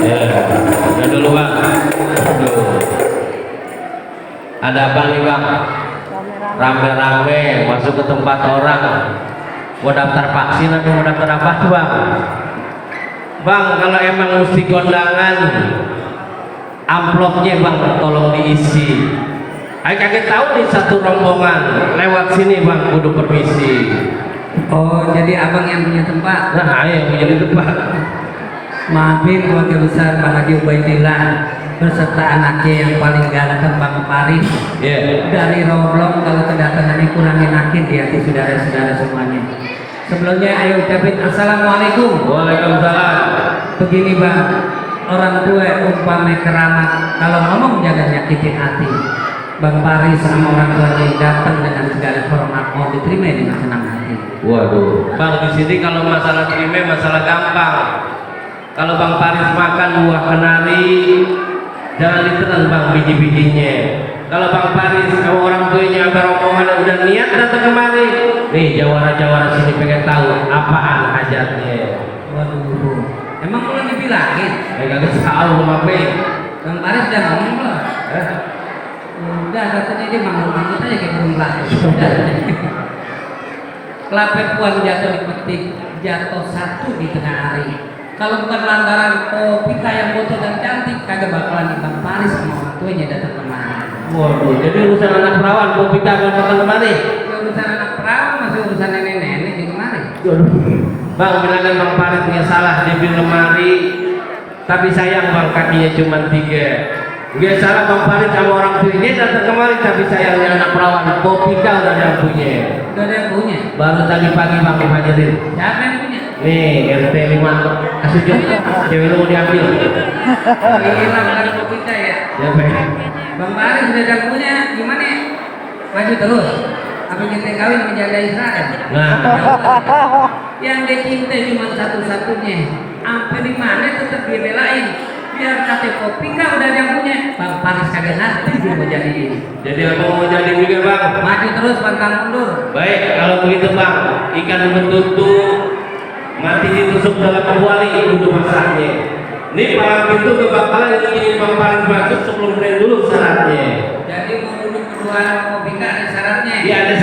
Ya, udah dulu bang. Aduh. Ada apa nih bang? Rame-rame masuk ke tempat orang. Mau daftar vaksin atau mau daftar apa tuh bang? Bang, kalau emang mesti kondangan, amplopnya bang tolong diisi. Ayo kaget tahu nih satu rombongan lewat sini bang, kudu permisi. Oh, jadi abang yang punya tempat? Nah, ayo yang punya di tempat. Maafin keluarga besar Bang Haji Ubaidillah beserta anaknya yang paling ganteng Bang Paris. Yeah. Dari Roblong kalau kedatangannya kurangin akhir di hati saudara-saudara semuanya. Sebelumnya ayo ucapin assalamualaikum. Waalaikumsalam. Begini bang, orang tua umpama keramat, kalau ngomong jangan nyakitin hati. Bang Paris sama orang tuanya datang dengan segala hormat, mau diterima dengan senang hati. Waduh, bang di sini kalau masalah terima masalah gampang. Kalau Bang Paris makan buah kenari, jangan ditelan bang biji-bijinya. Kalau Bang Paris sama orang tuanya ada rombongan udah niat datang kemari, nih jawara-jawara sini pengen tahu apaan hajatnya. Waduh, emang belum dibilangin? Gak tahu apa. Bang Paris udah ngomong belum? Udah, katanya dia manggil-manggil aja kayak burung belajar. Kelapa puan jatuh dipetik, jatuh satu di tengah hari. Kalau bukan lantaran Popika yang botol dan cantik, kagak bakalan di Bang Paris sama orang tuanya datang kemari. Waduh, jadi urusan anak perawan Popika gak datang kemari? Urusan anak perawan masih urusan nenek-nenek di kemari. Bang, bilangkan Bang Paris nggak salah di lemari, tapi sayang bang kakinya cuma 3. Nggak salah Bang Paris sama orang tuanya datang kemari, tapi sayangnya anak perawan Popika udah ada yang punya. Udah ada yang punya? Baru tadi pagi bang dihajarin. Siapa yang punya? Nih RT 5 kasih cewek lu mau diambil. Gila, bukan Popika ya? Ya bang. Bang Paris udah ada yang punya, gimana ya? Maju terus. Apa kita kawin menjaga Israel? Nah, yang dia cinta cuma satu-satunya. Sampai di mana tetap dia belain. Biar kata Popika udah ada yang punya. Bang Paris kagak ngerti dia mau jadi. jadi apa mau jadi juga bang? Maju terus pantang mundur. Baik, kalau begitu bang, ikan bertutup mati ditusuk dalam kuali untuk masaknya. Ini palang pintu ke bakalan ini Bang Paris masuk sebelum beri dulu syaratnya. Jadi mau duduk berdua sama Popika ada syaratnya. Iya ada